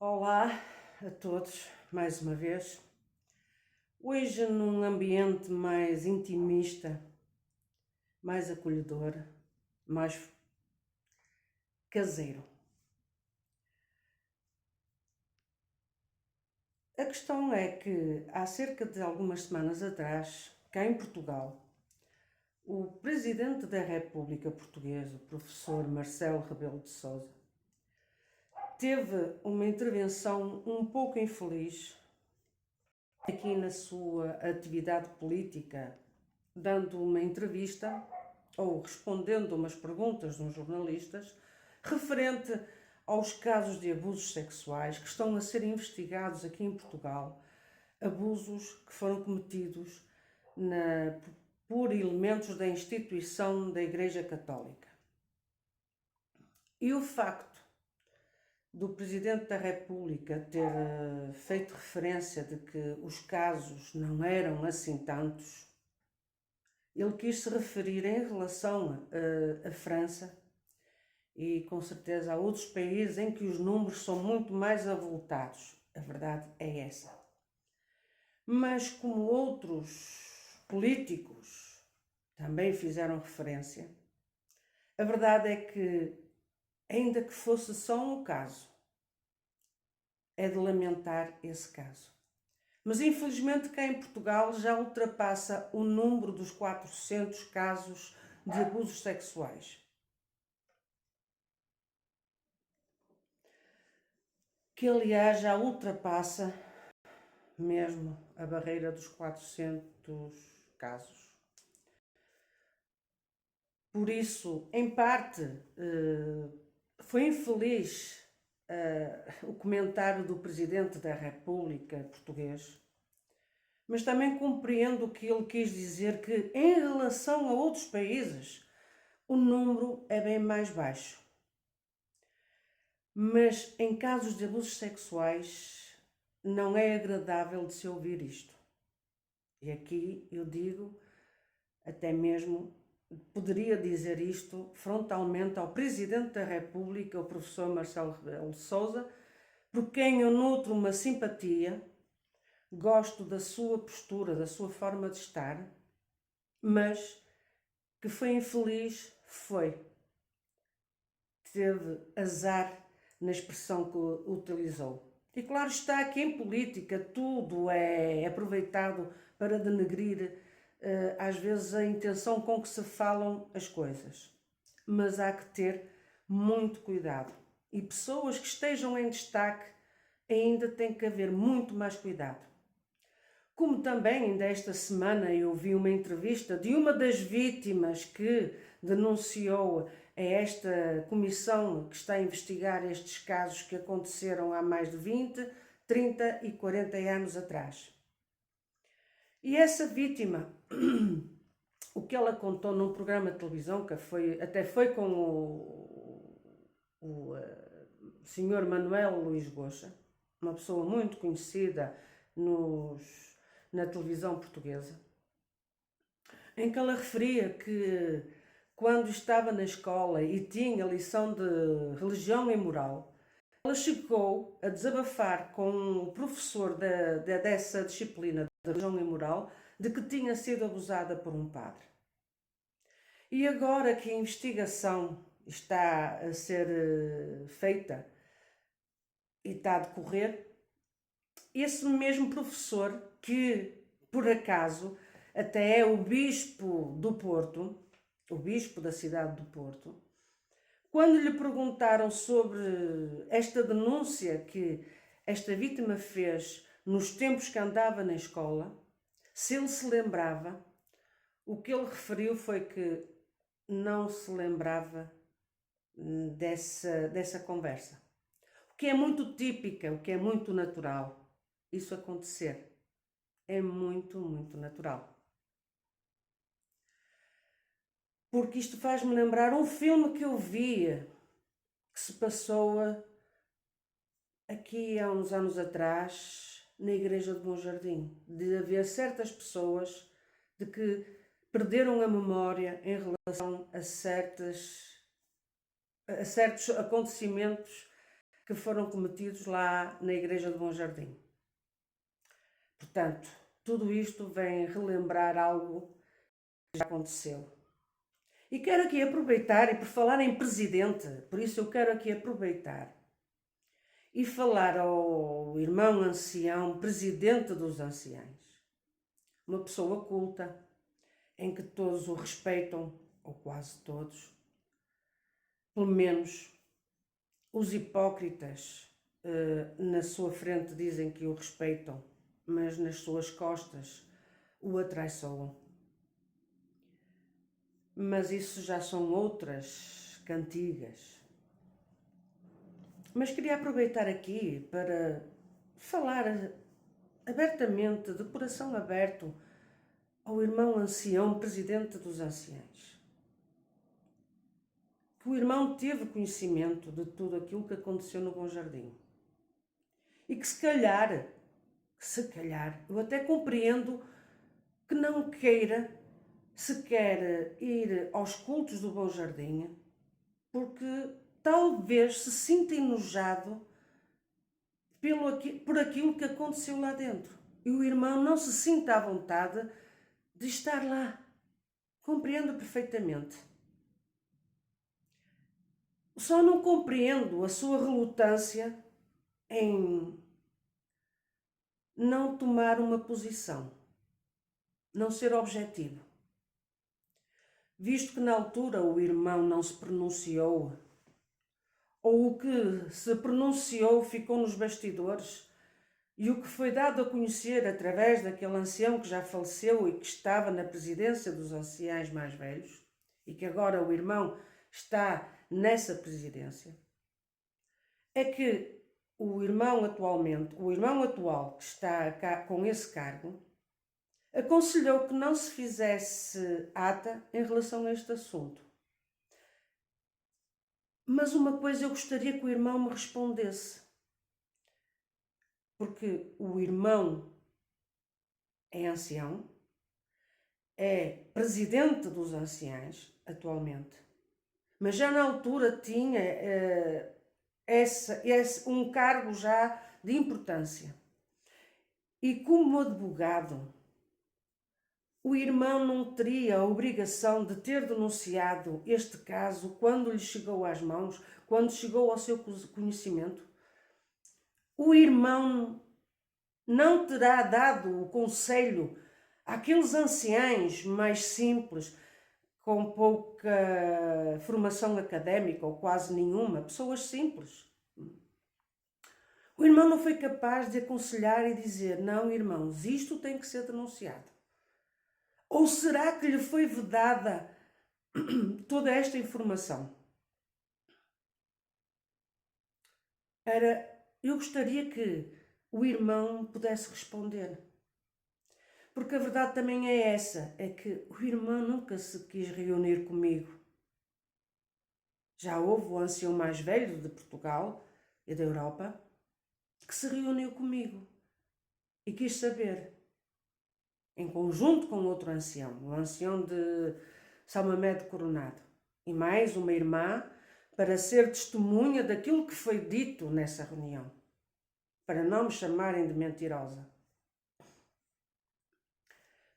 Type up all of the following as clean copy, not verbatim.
Olá a todos, mais uma vez. Hoje, num ambiente mais intimista, mais acolhedor, mais caseiro. A questão é que, há cerca de algumas semanas atrás, cá em Portugal, o Presidente da República Portuguesa, o professor Marcelo Rebelo de Sousa, teve uma intervenção um pouco infeliz aqui na sua atividade política, dando uma entrevista ou respondendo umas perguntas de uns jornalistas referente aos casos de abusos sexuais que estão a ser investigados aqui em Portugal, abusos que foram cometidos por elementos da instituição da Igreja Católica. E o facto do Presidente da República ter feito referência de que os casos não eram assim tantos, ele quis se referir em relação à França e com certeza há outros países em que os números são muito mais avultados. A verdade é essa. Mas como outros políticos também fizeram referência, a verdade é que, ainda que fosse só um caso, é de lamentar esse caso. Mas infelizmente cá em Portugal já ultrapassa o número dos 400 casos de abusos sexuais. Que aliás já ultrapassa mesmo a barreira dos 400 casos. Por isso, em parte, foi infeliz o comentário do Presidente da República português, mas também compreendo o que ele quis dizer, que em relação a outros países o número é bem mais baixo. Mas em casos de abusos sexuais não é agradável de se ouvir isto. E aqui eu digo, até mesmo poderia dizer isto frontalmente ao Presidente da República, o professor Marcelo Rebelo de Sousa, por quem eu nutro uma simpatia, gosto da sua postura, da sua forma de estar, mas que foi infeliz, teve azar na expressão que utilizou. E claro está que em política tudo é aproveitado para denegrir às vezes a intenção com que se falam as coisas. Mas há que ter muito cuidado. E pessoas que estejam em destaque ainda tem que haver muito mais cuidado. Como também ainda esta semana eu vi uma entrevista de uma das vítimas que denunciou a esta comissão que está a investigar estes casos que aconteceram há mais de 20, 30 e 40 anos atrás. E essa vítima, o que ela contou num programa de televisão, que até foi com o senhor Manuel Luís Goxa, uma pessoa muito conhecida na televisão portuguesa, em que ela referia que quando estava na escola e tinha lição de religião e moral, ela chegou a desabafar com o professor dessa disciplina de religião e moral de que tinha sido abusada por um padre. E agora que a investigação está a ser feita e está a decorrer, esse mesmo professor, que por acaso até é o bispo do Porto, o bispo da cidade do Porto, quando lhe perguntaram sobre esta denúncia que esta vítima fez nos tempos que andava na escola, se ele se lembrava, o que ele referiu foi que não se lembrava dessa conversa. O que é muito típica, o que é muito natural, isso acontecer. É muito, muito natural. Porque isto faz-me lembrar um filme que eu vi, que se passou aqui há uns anos atrás, na Igreja de Bom Jardim, de haver certas pessoas de que perderam a memória em relação a certos acontecimentos que foram cometidos lá na Igreja do Bom Jardim. Portanto, tudo isto vem relembrar algo que já aconteceu. E quero aqui aproveitar, e por falar em presidente, por isso eu quero aqui aproveitar e falar ao irmão ancião, presidente dos anciães, uma pessoa culta, em que todos o respeitam, ou quase todos, pelo menos os hipócritas na sua frente dizem que o respeitam, mas nas suas costas o atraiçoam. Mas isso já são outras cantigas. Mas queria aproveitar aqui para falar abertamente, de coração aberto, ao irmão ancião, presidente dos anciães. Que o irmão teve conhecimento de tudo aquilo que aconteceu no Bom Jardim. E que se calhar, eu até compreendo que não queira sequer ir aos cultos do Bom Jardim, porque talvez se sinta enojado por aquilo que aconteceu lá dentro. E o irmão não se sinta à vontade de estar lá. Compreendo perfeitamente. Só não compreendo a sua relutância em não tomar uma posição, não ser objetivo. Visto que na altura o irmão não se pronunciou, ou o que se pronunciou ficou nos bastidores, e o que foi dado a conhecer através daquele ancião que já faleceu e que estava na presidência dos anciães mais velhos, e que agora o irmão está nessa presidência, é que o irmão atual que está cá com esse cargo, aconselhou que não se fizesse ata em relação a este assunto. Mas uma coisa eu gostaria que o irmão me respondesse. Porque o irmão é ancião, é presidente dos anciães atualmente, mas já na altura tinha um cargo já de importância. E como advogado, o irmão não teria a obrigação de ter denunciado este caso quando lhe chegou às mãos, quando chegou ao seu conhecimento? O irmão não terá dado o conselho àqueles anciães mais simples, com pouca formação académica ou quase nenhuma, pessoas simples? O irmão não foi capaz de aconselhar e dizer: não, irmãos, isto tem que ser denunciado. Ou será que lhe foi vedada toda esta informação? Eu gostaria que o irmão pudesse responder. Porque a verdade também é essa, é que o irmão nunca se quis reunir comigo. Já houve o ancião mais velho de Portugal e da Europa que se reuniu comigo e quis saber, em conjunto com outro ancião, o ancião de São Mamede Coronado, e mais uma irmã, para ser testemunha daquilo que foi dito nessa reunião, para não me chamarem de mentirosa.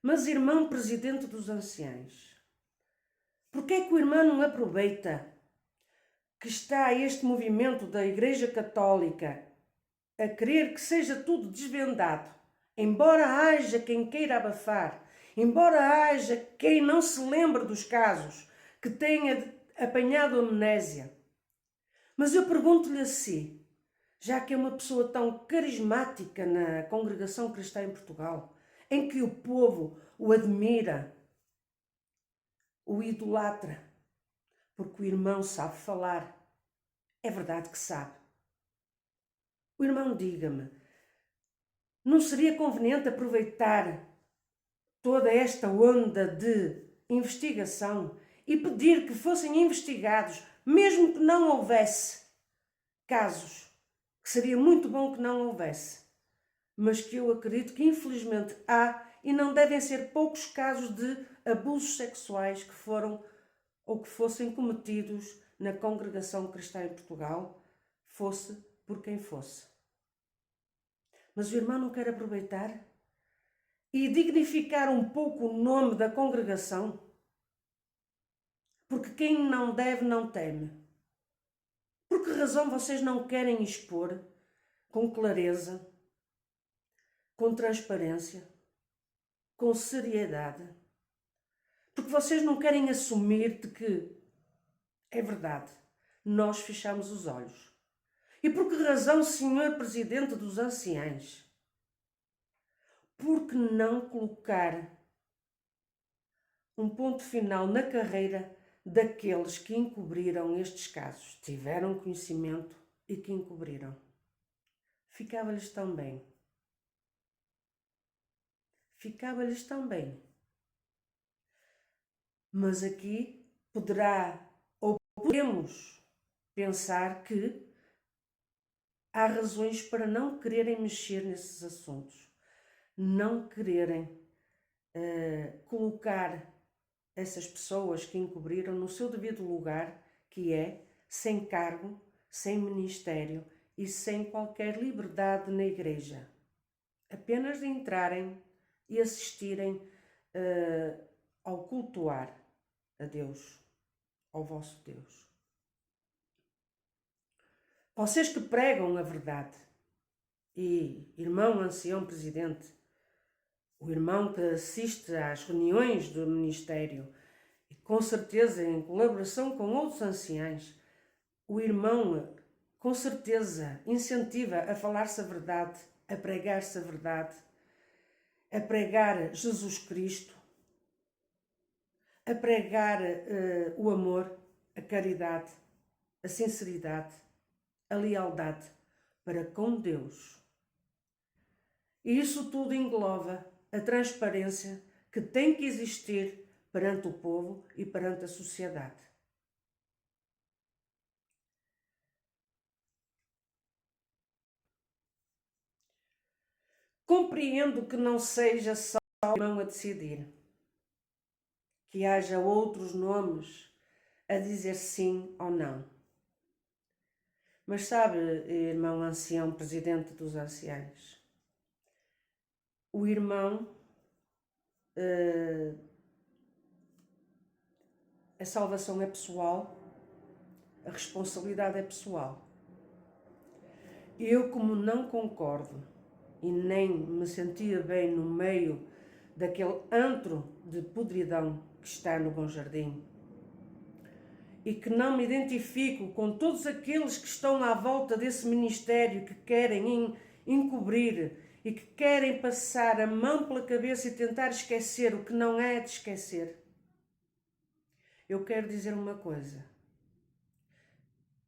Mas, irmão presidente dos anciães, porquê é que o irmão não aproveita que está este movimento da Igreja Católica a querer que seja tudo desvendado, embora haja quem queira abafar, embora haja quem não se lembre dos casos, que tenha apanhado amnésia? Mas eu pergunto-lhe assim, já que é uma pessoa tão carismática na congregação cristã em Portugal, em que o povo o admira, o idolatra, porque o irmão sabe falar. É verdade que sabe. O irmão, diga-me, não seria conveniente aproveitar toda esta onda de investigação e pedir que fossem investigados, mesmo que não houvesse casos, que seria muito bom que não houvesse, mas que eu acredito que infelizmente há, e não devem ser poucos casos de abusos sexuais que foram ou que fossem cometidos na congregação cristã em Portugal, fosse por quem fosse. Mas o irmão não quer aproveitar e dignificar um pouco o nome da congregação? Porque quem não deve não teme. Por que razão vocês não querem expor com clareza, com transparência, com seriedade? Porque vocês não querem assumir de que é verdade, nós fechamos os olhos. E por que razão, Senhor Presidente dos Anciães? Por que não colocar um ponto final na carreira daqueles que encobriram estes casos, tiveram conhecimento e que encobriram? Ficava-lhes tão bem. Ficava-lhes tão bem. Mas aqui poderá, ou podemos pensar que há razões para não quererem mexer nesses assuntos, não quererem colocar essas pessoas que encobriram no seu devido lugar, que é sem cargo, sem ministério e sem qualquer liberdade na igreja. Apenas de entrarem e assistirem ao cultuar a Deus, ao vosso Deus. Vocês que pregam a verdade, e irmão ancião presidente, o irmão que assiste às reuniões do ministério, e com certeza em colaboração com outros anciães, o irmão com certeza incentiva a falar-se a verdade, a pregar-se a verdade, a pregar Jesus Cristo, a pregar o amor, a caridade, a sinceridade, a lealdade para com Deus. E isso tudo engloba a transparência que tem que existir perante o povo e perante a sociedade. Compreendo que não seja só o irmão a decidir, que haja outros nomes a dizer sim ou não. Mas sabe, irmão ancião, presidente dos anciães, o irmão, a salvação é pessoal, a responsabilidade é pessoal. Eu, como não concordo e nem me sentia bem no meio daquele antro de podridão que está no Bom Jardim, e que não me identifico com todos aqueles que estão à volta desse ministério que querem encobrir e que querem passar a mão pela cabeça e tentar esquecer o que não é de esquecer. Eu quero dizer uma coisa.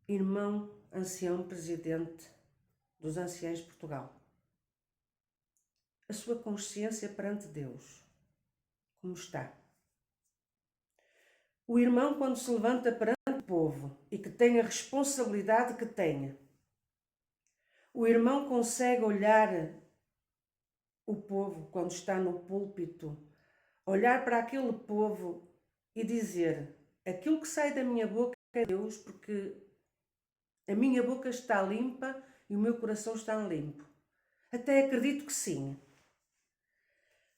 Irmão ancião presidente dos anciães de Portugal, a sua consciência perante Deus, como está? O irmão, quando se levanta perante o povo e que tem a responsabilidade que tenha, o irmão consegue olhar o povo quando está no púlpito, olhar para aquele povo e dizer: aquilo que sai da minha boca é Deus, porque a minha boca está limpa e o meu coração está limpo. Até acredito que sim.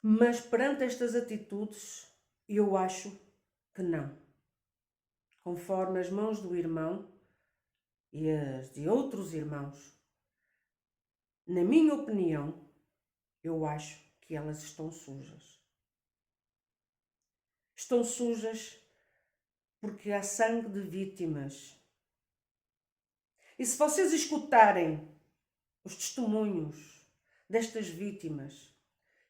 Mas perante estas atitudes, eu acho que não. Conforme as mãos do irmão e as de outros irmãos, na minha opinião, eu acho que elas estão sujas. Estão sujas porque há sangue de vítimas. E se vocês escutarem os testemunhos destas vítimas,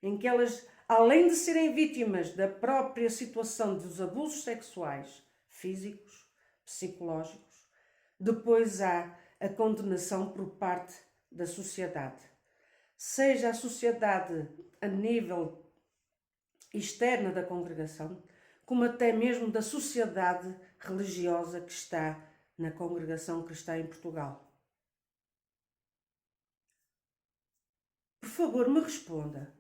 em que elas, além de serem vítimas da própria situação dos abusos sexuais, físicos, psicológicos, depois há a condenação por parte da sociedade. Seja a sociedade a nível externo da congregação, como até mesmo da sociedade religiosa que está na congregação cristã em Portugal. Por favor, me responda.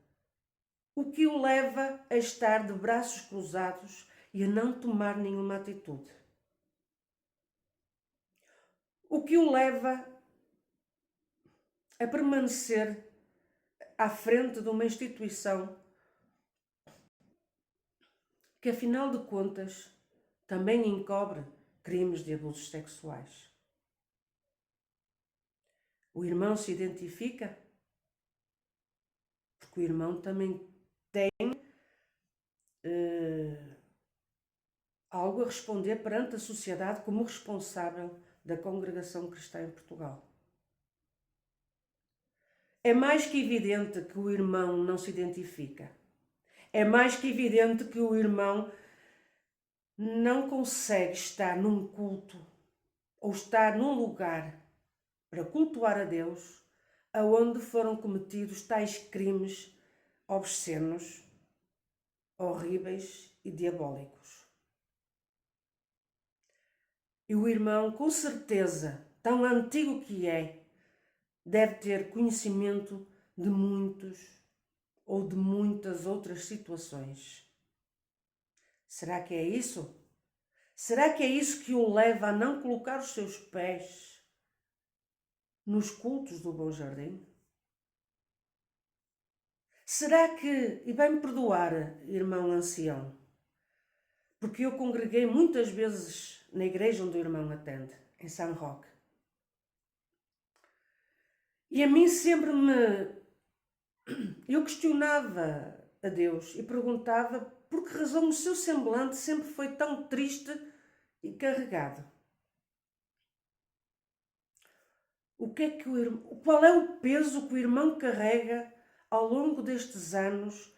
O que o leva a estar de braços cruzados e a não tomar nenhuma atitude? O que o leva a permanecer à frente de uma instituição que, afinal de contas, também encobre crimes de abusos sexuais. O irmão se identifica porque o irmão também tem algo a responder perante a sociedade como responsável da congregação cristã em Portugal. É mais que evidente que o irmão não se identifica. É mais que evidente que o irmão não consegue estar num culto ou estar num lugar para cultuar a Deus aonde foram cometidos tais crimes obscenos, horríveis e diabólicos. E o irmão, com certeza, tão antigo que é, deve ter conhecimento de muitos ou de muitas outras situações. Será que é isso? Será que é isso que o leva a não colocar os seus pés nos cultos do Bom Jardim? Será que, e vai-me perdoar, irmão ancião, porque eu congreguei muitas vezes na igreja onde o irmão atende, em São Roque. E a mim sempre eu questionava a Deus e perguntava por que razão o seu semblante sempre foi tão triste e carregado. Qual é o peso que o irmão carrega ao longo destes anos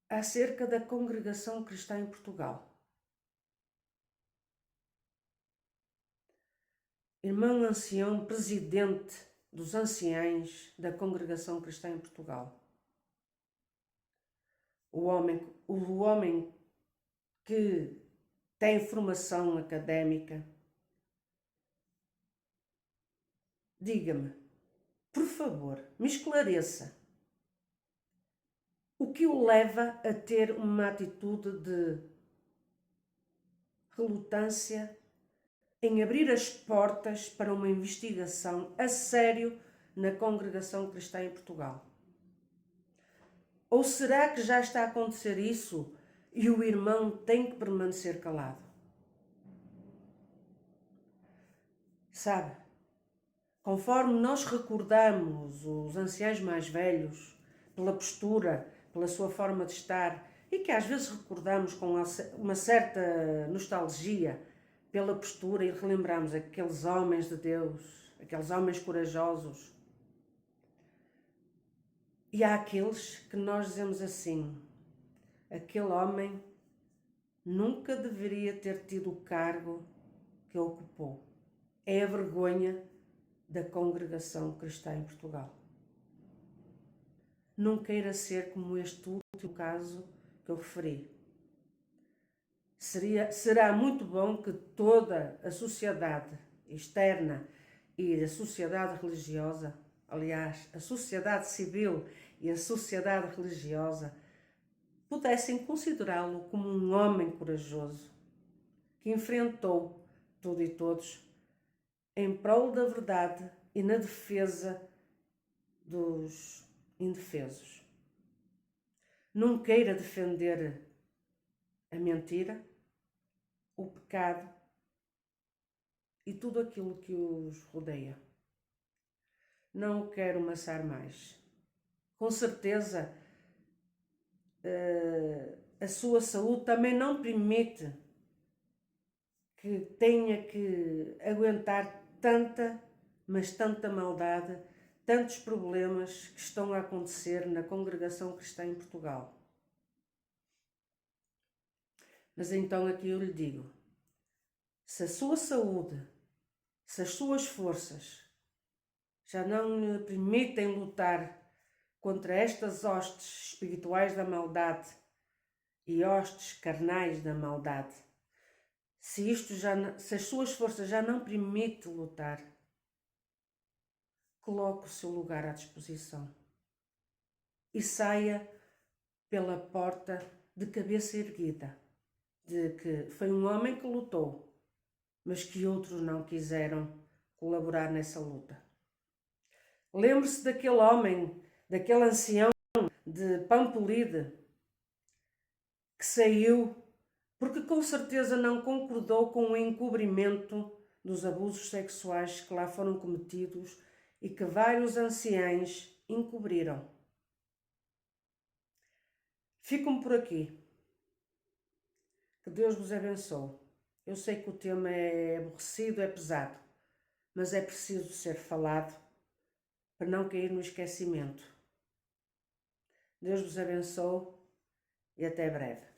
acerca da congregação cristã em Portugal? Irmão ancião, presidente dos anciães da congregação cristã em Portugal. O homem que tem formação académica, diga-me, por favor, me esclareça o que o leva a ter uma atitude de relutância em abrir as portas para uma investigação a sério na congregação cristã em Portugal. Ou será que já está a acontecer isso e o irmão tem que permanecer calado? Sabe, conforme nós recordamos os anciãos mais velhos pela postura, pela sua forma de estar, e que às vezes recordamos com uma certa nostalgia pela postura e relembramos aqueles homens de Deus, aqueles homens corajosos. E há aqueles que nós dizemos assim, aquele homem nunca deveria ter tido o cargo que ocupou. É a vergonha da congregação cristã em Portugal. Não queira ser como este último caso que eu referi. Será muito bom que toda a sociedade externa e a sociedade religiosa, aliás, a sociedade civil e a sociedade religiosa, pudessem considerá-lo como um homem corajoso que enfrentou tudo e todos em prol da verdade e na defesa dos indefesos. Não queira defender a mentira, o pecado e tudo aquilo que os rodeia. Não o quero maçar mais. Com certeza, a sua saúde também não permite que tenha que aguentar tanta, mas tanta maldade, tantos problemas que estão a acontecer na congregação cristã em Portugal. Mas então aqui eu lhe digo, se a sua saúde, se as suas forças já não lhe permitem lutar contra estas hostes espirituais da maldade e hostes carnais da maldade, se as suas forças já não permitem lutar, coloque o seu lugar à disposição e saia pela porta de cabeça erguida, de que foi um homem que lutou, mas que outros não quiseram colaborar nessa luta. Lembre-se daquele homem, daquele ancião de Pampolide, que saiu porque com certeza não concordou com o encobrimento dos abusos sexuais que lá foram cometidos e que vários anciães encobriram. Ficam por aqui. Que Deus vos abençoe. Eu sei que o tema é aborrecido, é pesado, mas é preciso ser falado para não cair no esquecimento. Deus vos abençoe e até breve.